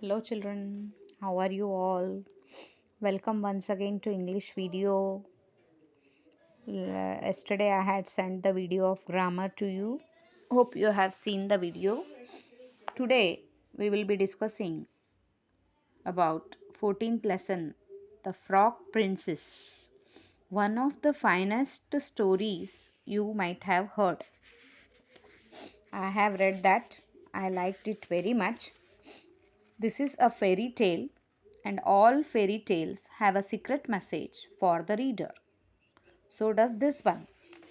Hello children, how are you all? Welcome once again to English video. Yesterday I had sent the video of grammar to you. Hope you have seen the video. Today we will be discussing about 14th lesson, The Frog Princess. One of the finest stories you might have heard. I have read that. I liked it very much. This is a fairy tale, and all fairy tales have a secret message for the reader. So does this one.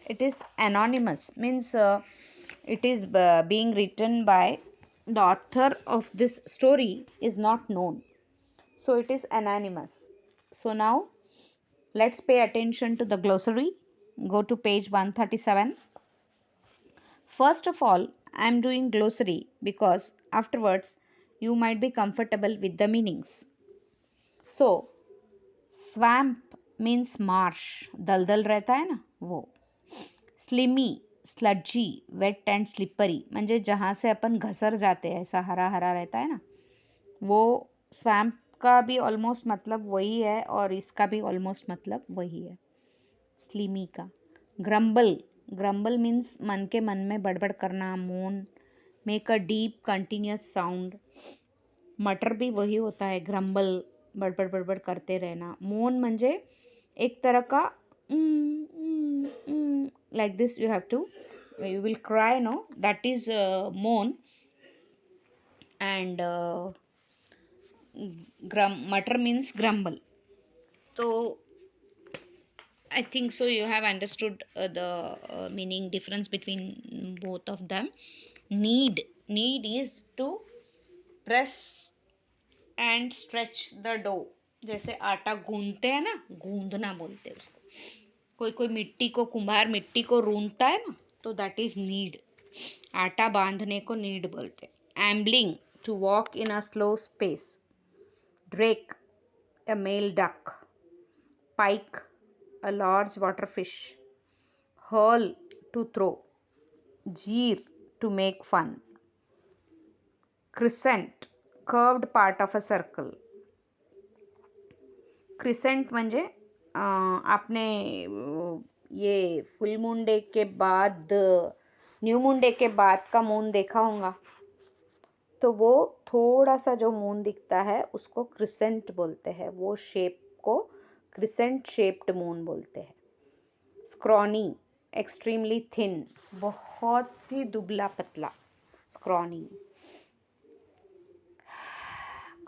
It is anonymous, means it is being written by the author of this story is not known. So it is anonymous. So now let's pay attention to the glossary. Go to page 137. First of all, I am doing glossary because afterwards you might be comfortable with the meanings. So swamp means marsh दलदल रहता है ना वो. Slimy sludgy wet and slippery म्हणजे जहाँ से अपन घसर जाते हैं ऐसा हरा हरा रहता है ना वो. स्वैम्प का भी ऑलमोस्ट मतलब वही है और इसका भी ऑलमोस्ट मतलब वही है स्लिमी का. ग्रम्बल ग्रम्बल मीन्स मन के मन में बड़बड़ करना. मोन make a deep continuous sound. मटर भी वही होता है ग्रम्बल बड़बड़ बड़बड़ करते रहना. मोन म्हणजे एक तरह का like this you have to you will cry no that is moan. And mutter means grumble. तो I think so you have understood the meaning difference between both of them. Need is to press and stretch the dough. जैसे आटा गूंदते हैं ना, गूंदना बोलते हैं उसको. कोई कोई मिट्टी को कुम्हार मिट्टी को रूंधता है ना तो दैट इज नीड. आटा बांधने को नीड बोलते हैं. Ambling to walk in a slow space. Drake a male duck. Pike a large water fish. Hurl to throw. Jeer to make fun. Crescent curved part of a circle. Crescent म्हणजे आपने ये full moon day के बाद new moon day के बाद का moon देखा होगा तो वो थोड़ा सा जो मून दिखता है उसको क्रिसेंट बोलते हैं. वो शेप को क्रिसेंट शेप्ड मून बोलते हैं. स्क्रॉनी एक्सट्रीमली थिन बहुत ही दुबला पतला. Scrawny.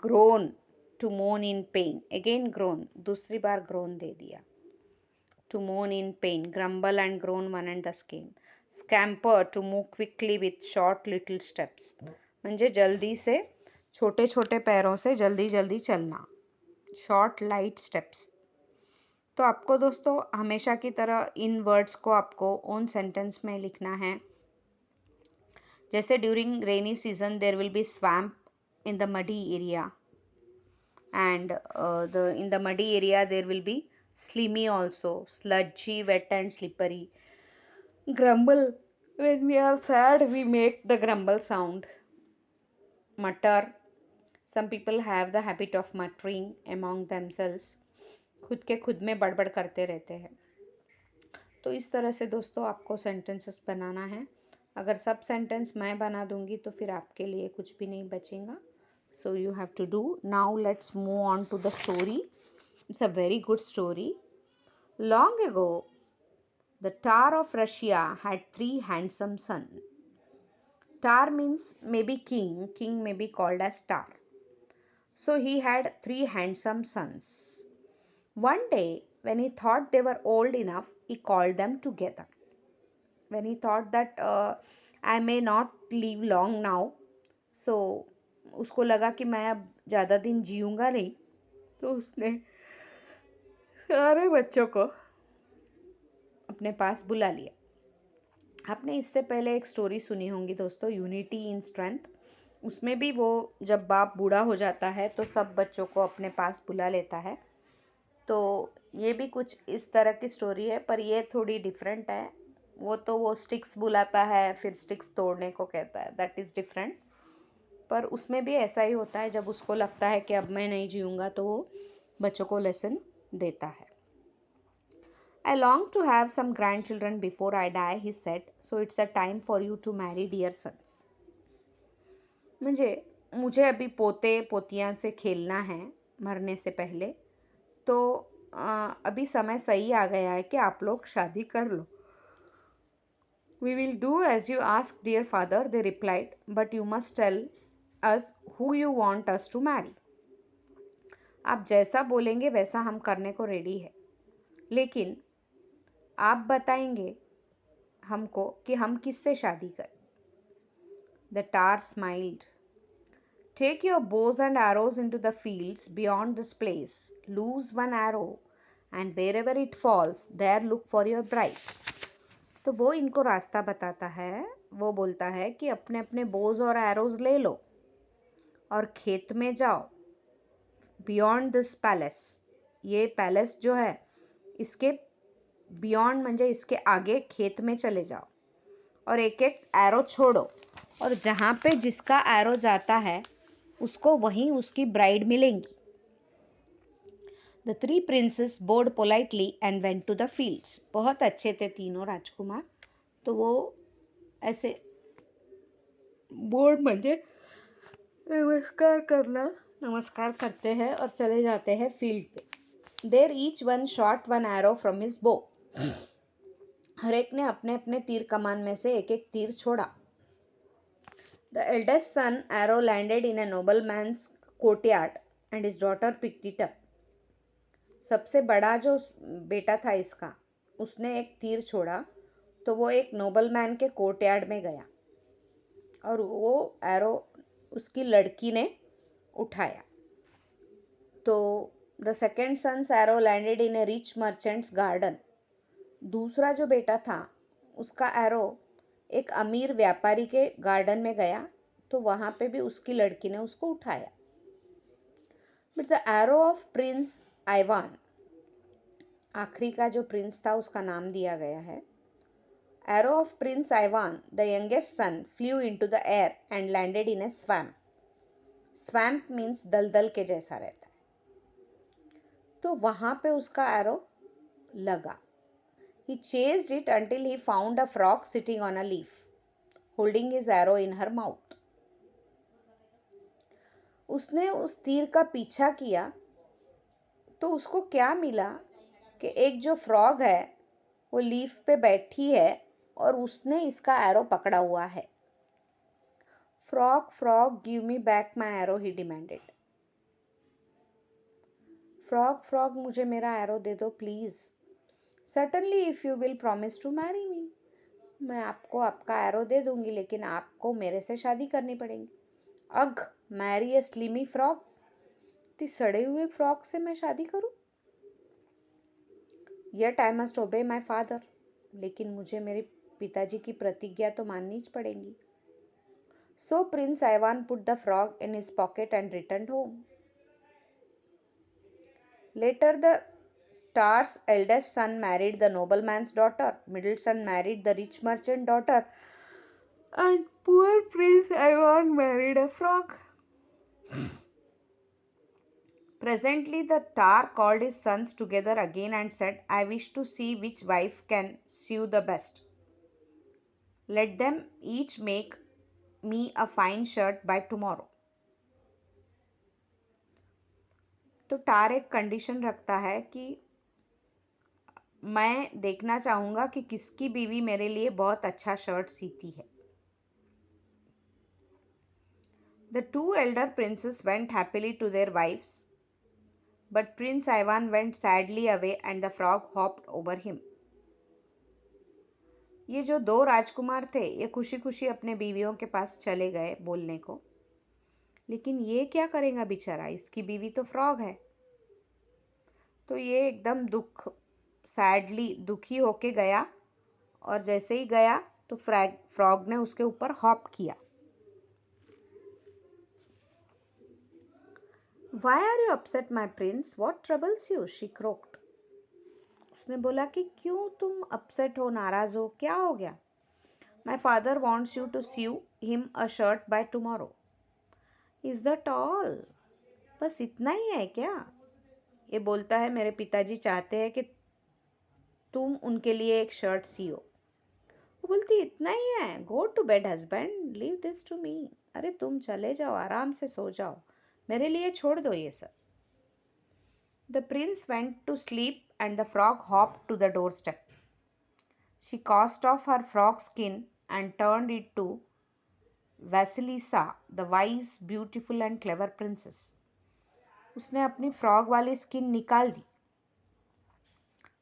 Grown to moan in pen. Again grown दूसरी बार ग्रोन दे दिया. To moan in pain. Grumble and groan one and the same. Scamper to move quickly with short little steps म्हणजे जल्दी से छोटे छोटे पैरों से जल्दी जल्दी चलना. Short light steps. तो आपको दोस्तों हमेशा की तरह इन वर्ड्स को आपको ओन सेंटेंस में लिखना है. जैसे during rainy season there will be swamp in the muddy area, and in the muddy area there will be slimy also, sludgy, wet and slippery. Grumble, when we are sad we make the grumble sound. Mutter, some people have the habit of muttering among themselves. खुद के खुद में बड़बड़ करते रहते हैं. तो इस तरह से दोस्तों आपको सेंटेंसेस बनाना है. अगर सब सेंटेंस मैं बना दूंगी तो फिर आपके लिए कुछ भी नहीं बचेगा. So you have to do. Now let's move on to the story. It's a very good story. Long ago, the Tsar of Russia had 3 handsome sons. Tsar means maybe king. King may be called as Tsar. So he had 3 handsome sons. One day, when he thought they were old enough, he called them together. When he thought that I may not live long now, so उसको लगा कि मैं अब ज़्यादा दिन जीऊँगा नहीं तो उसने सारे बच्चों को अपने पास बुला लिया. आपने इससे पहले एक स्टोरी सुनी होंगी दोस्तों, यूनिटी इन स्ट्रेंथ. उसमें भी वो जब बाप बूढ़ा हो जाता है तो सब बच्चों को अपने पास बुला लेता है. तो ये भी कुछ इस तरह की स्टोरी है पर ये थोड़ी डिफरेंट है. वो तो वो स्टिक्स बुलाता है फिर स्टिक्स तोड़ने को कहता है. That is different. पर उसमें भी ऐसा ही होता है, जब उसको लगता है कि अब मैं नहीं जीऊँगा तो वो बच्चों को लेसन देता है. I long to have some grandchildren before I die, he said, so it's a time for you to marry, dear sons. मुझे अभी पोते पोतियां से खेलना है मरने से पहले, तो अभी समय सही आ गया है कि आप लोग शादी कर लो. We will do as you ask, dear father, they replied, but you must tell us who you want us to marry. आप जैसा बोलेंगे वैसा हम करने को रेडी है, लेकिन आप बताएंगे हमको कि हम किससे शादी करें. The tar smiled. Take your bows and arrows into the fields beyond this place. Lose one arrow, and wherever it falls, there look for your bride. तो वो इनको रास्ता बताता है. वो बोलता है कि अपने अपने बोज और एरोज ले लो और खेत में जाओ. बियॉन्ड दिस पैलेस, ये पैलेस जो है इसके बियॉन्ड म्हणजे इसके आगे खेत में चले जाओ और एक एक एरो छोड़ो, और जहाँ पे जिसका एरो जाता है उसको वहीं उसकी ब्राइड मिलेंगी. The three princes bowed politely and went to the fields. बहुत अच्छे थे तीनों राजकुमार, तो वो ऐसे बोर्ड म्हणजे नमस्कार करना, नमस्कार करते हैं और चले जाते हैं फील्ड पे. There each one shot one arrow from his bow. हर एक ने अपने अपने तीर कमान में से एक एक तीर छोड़ा. The eldest son arrow landed in a nobleman's courtyard and his daughter picked it up. सबसे बड़ा जो बेटा था इसका, उसने एक तीर छोड़ा तो वो एक नोबलमैन के कोर्टयार्ड में गया और वो एरो उसकी लड़की ने उठाया. तो the second son's arrow landed in a rich merchant's garden. दूसरा जो बेटा था उसका एरो एक अमीर व्यापारी के गार्डन में गया, तो वहां पे भी उसकी लड़की ने उसको उठाया. But the arrow of Prince Ivan, आखिरी का जो प्रिंस था उसका नाम दिया गया है. Arrow of Prince Ivan, the youngest son, flu into the air and landed in A swamp. Swamp means दलदल के जैसा रहता है. तो वहां पे उसका एरो लगा. He chased it until he found a frog sitting on a leaf, holding his arrow in her mouth. उसने उस तीर का पीछा किया तो उसको क्या मिला कि एक जो फ्रॉग है वो लीफ पे बैठी है और उसने इसका एरो पकड़ा हुआ है. Frog frog give me back my arrow, he demanded. Frog frog मुझे मेरा एरो दे दो please. Certainly if you will promise to marry me. मैं आपको आपका एरो दे दूंगी, लेकिन आपको मेरे से शादी करनी पड़ेगी. अग, मैरी ए स्लिमी फ्रॉग. ती सड़े हुए फ्रॉग से मैं शादी करूं? Yet I must obey my father. लेकिन मुझे मेरे पिताजी की प्रतिज्ञा तो माननी पड़ेगी. So Prince Ivan put the frog in his pocket and returned home. Later the Tar's eldest son married the nobleman's daughter, middle son married the rich merchant daughter, and poor Prince Ivan married a frog. Presently the Tar called his sons together again and said, I wish to see which wife can sew the best. Let them each make me a fine shirt by tomorrow. तो टार एक condition रखता है कि मैं देखना चाहूंगा कि किसकी बीवी मेरे लिए बहुत अच्छा शर्ट सीती है. The two elder princes went happily to their wives, but Prince Ivan went sadly away and the frog hopped over him. ये जो दो राजकुमार थे ये खुशी खुशी अपने बीवियों के पास चले गए बोलने को, लेकिन ये क्या करेगा बेचारा, इसकी बीवी तो फ्रॉग है. तो ये एकदम सैडली दुखी होके गया, और जैसे ही गया तो फ्रॉग ने उसके ऊपर हॉप किया. Why are you upset, my prince? What troubles you? She croaked. उसने बोला कि क्यों तुम अपसेट हो, नाराज हो, क्या हो गया? My father wants you to sew him a shirt by tomorrow. Is that all? बस इतना ही है क्या? ये बोलता है मेरे पिताजी चाहते हैं कि तुम उनके लिए एक शर्ट सियो। वो बोलती इतना ही है? Go to bed husband, leave this to me. अरे तुम चले जाओ, आराम से सो जाओ, मेरे लिए छोड़ दो ये सब। The prince went to sleep and the frog hopped to the doorstep. She cast off her frog skin and turned it to Vasilisa, the wise, beautiful and clever princess. उसने अपनी फ्रॉग वाली स्किन निकाल दी।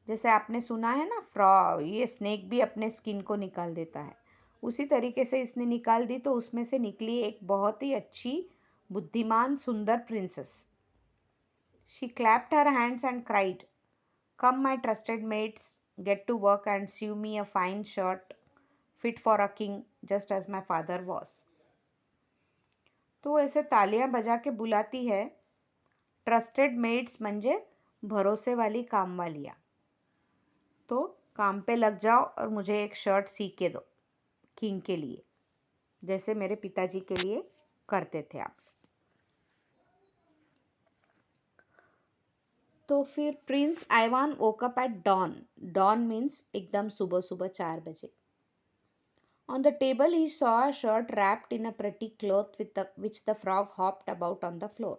जैसे आपने सुना है ना, frog, ये स्नेक भी अपने स्किन को निकाल देता है, उसी तरीके से इसने निकाल दी, तो उसमें से निकली एक बहुत ही अच्छी, बुद्धिमान, सुंदर princess. She clapped her hands and cried, "Come, my trusted mates, get to work and sew me a fine shirt fit for a king, just as my father was." तो ऐसे तालियां बजा के बुलाती है। ट्रस्टेड मेड्स म्हणजे भरोसे वाली काम वालियां। तो काम पे लग जाओ और मुझे एक शर्ट सी के दो किंग के लिए, जैसे मेरे पिताजी के लिए करते थे आप। तो फिर prince Ivan woke up at dawn. Dawn means एकदम सुबह सुबह 4 बजे। On the table he saw a shirt wrapped in a pretty cloth which the frog hopped about on the floor.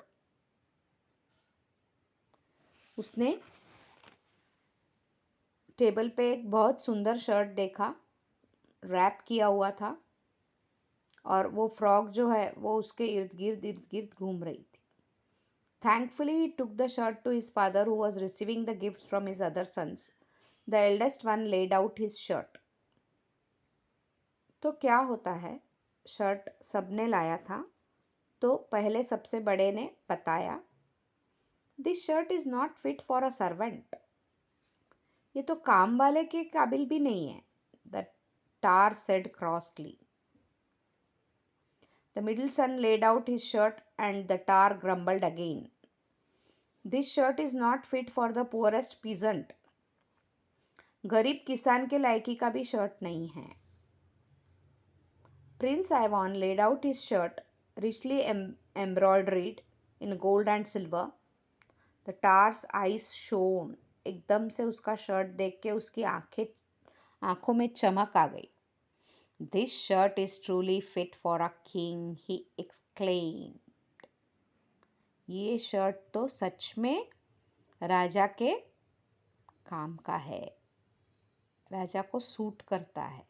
उसने टेबल पे एक बहुत सुंदर शर्ट देखा, रैप किया हुआ था, और वो फ्रॉग जो है वो उसके इर्द गिर्द घूम रही थी। Thankfully he took the shirt to his father who was receiving the gifts from his other sons. The eldest one laid out his shirt. तो क्या होता है, शर्ट सबने लाया था, तो पहले सबसे बड़े ने बताया, "This shirt is not fit for a servant." ये तो काम वाले के काबिल भी नहीं है। The tar said crossly. The middle son laid out his shirt and the tar grumbled again. This shirt is not fit for the poorest peasant. गरीब किसान के लायकी का भी शर्ट नहीं है। Prince Ivan laid out his shirt, richly embroidered in gold and silver. The tar's eyes shone. एकदम से उसका शर्ट देख के उसकी आंखों में चमक आ गई। This shirt is truly fit for a king, he exclaimed. ये शर्ट तो सच में राजा के काम का है, राजा को सूट करता है।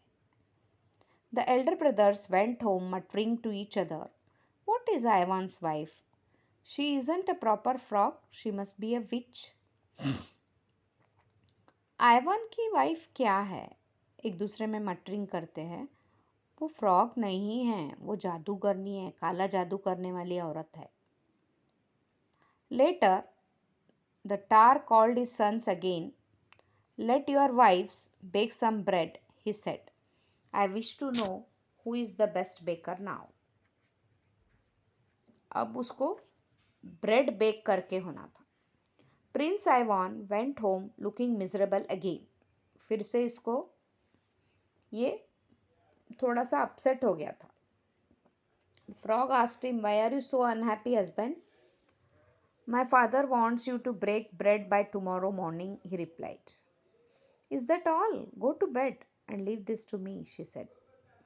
The elder brothers went home muttering to each other, "What is Ivan's wife? She isn't a proper frog, she must be a witch." Ivan की वाइफ क्या है? एक दूसरे में मटरिंग करते हैं। वो फ्रॉग नहीं है, वो जादूगरनी है, काला जादू करने वाली औरत है। Later, the tar called his sons again. "Let your wives bake some bread," he said. "I wish to know who is the best baker now." अब उसको ब्रेड बेक करके होना था। Prince Ivan went home looking miserable again. फिर से इसको ये थोड़ा सा अपसेट हो गया था। Frog asked him, "Why are you so unhappy, husband?" "My father wants you to break bread by tomorrow morning," he replied. "Is that all? Go to bed and leave this to me," she said.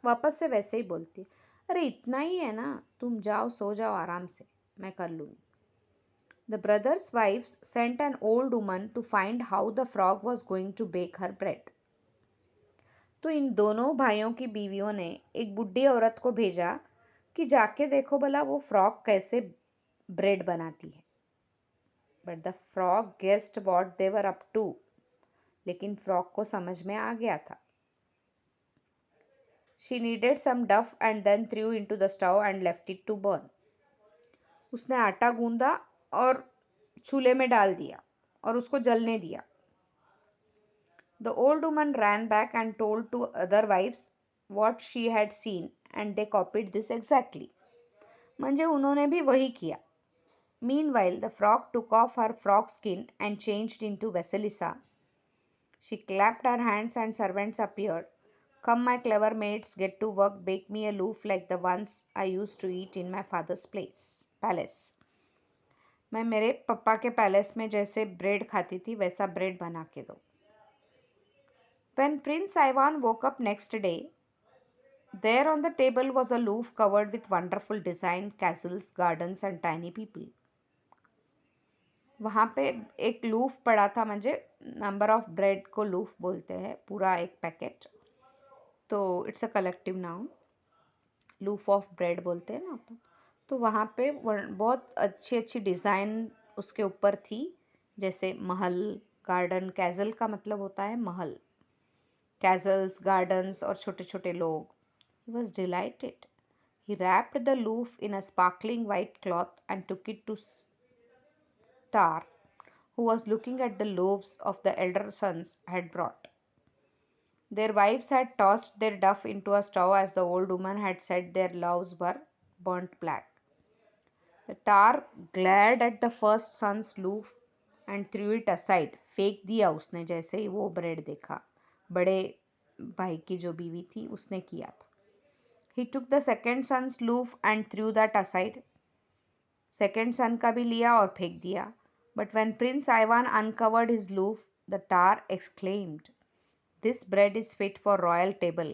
वापस से वैसे ही बोलती, "अरे इतना ही है ना, तुम जाओ सो जाओ आराम से, मैं कर लूँगी." The brothers' wives sent an old woman to find how the frog was going to bake her bread. तो इन दोनों भाइयों की बीवियों ने एक बुढ़ी औरत को भेजा कि जाके देखो भला वो फ्रॉग कैसे ब्रेड बनाती है। But the frog guessed what they were up to. लेकिन फ्रॉग को समझ में आ गया था। She kneaded some dough and then threw into the stove and left it to burn. उसने आटा गूंदा और चूल्हे में डाल दिया और उसको जलने दिया। The old woman ran back and told to other wives what she had seen and they copied this exactly. म्हणजे उन्होंने भी वही किया। Meanwhile, the frog took off her frog skin and changed into Vasilisa. She clapped her hands and servants appeared. Come, my clever maids, get to work, bake me a loaf like the ones I used to eat in my father's palace. मैं मेरे पप्पा के palace में जैसे bread खाती थी वैसा bread बना के दो. When Prince Ivan woke up next day, there on the table was a loaf covered with wonderful designed castles, gardens and tiny people. वहाँ पे एक लूफ पड़ा था, म्हणजे नंबर ऑफ ब्रेड को लूफ बोलते हैं, पूरा एक पैकेट. तो it's a collective noun, लूफ of bread बोलते हैं ना अपन. तो वहाँ पे बहुत अच्छी अच्छी डिज़ाइन उसके ऊपर थी, जैसे महल, गार्डन. कैसल का मतलब होता है महल. कैसल्स, गार्डन्स और छोटे छोटे लोग. He was dilated. He wrapped the loaf in a sparkling white cloth and took it to Star, who was looking at the loaves of the elder sons had brought. Their wives had tossed their duff into a stove as the old woman had said their loaves were burnt black. The tar glared at the first son's loaf and threw it aside. फेंक दिया उसने जैसे ही वो bread देखा. बड़े भाई की जो बीवी थी उसने किया था. He took the second son's loaf and threw that aside. Second son का भी लिया और फेंक दिया. But when Prince Ivan uncovered his loaf, the tar exclaimed, "This bread is fit for royal table.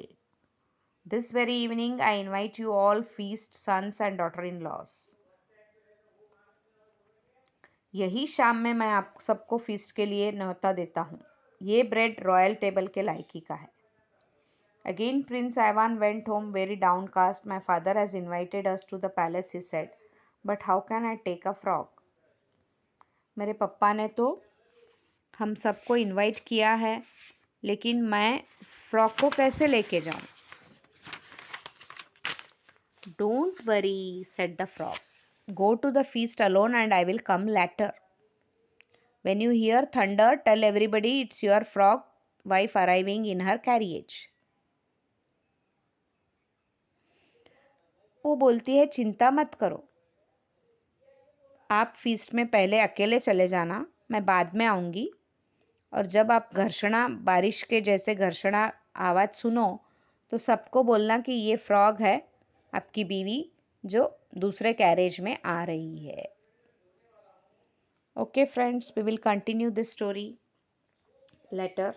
This very evening I invite you all feast sons and daughter-in-laws." यही शाम में मैं आप सबको फीस्ट के लिए न्योता देता हूँ. ये ब्रेड रॉयल टेबल के लायकी का है. Again Prince Ivan went home very downcast. My father has invited us to the palace, he said. But how can I take a frog? मेरे पप्पा ने तो हम सबको इनवाइट किया है, लेकिन मैं फ्रॉक को कैसे लेके जाऊं? Don't worry, said the frog. Go to the feast alone and I will come later. When you hear thunder, tell everybody it's your frog wife arriving in her carriage. वो बोलती है, चिंता मत करो, आप फीस्ट में पहले अकेले चले जाना, मैं बाद में आऊंगी. और जब आप घर्षणा, बारिश के जैसे घर्षणा आवाज सुनो तो सबको बोलना कि ये फ्रॉग है, आपकी बीवी, जो दूसरे कैरेज में आ रही है. Okay friends, we will continue this story later.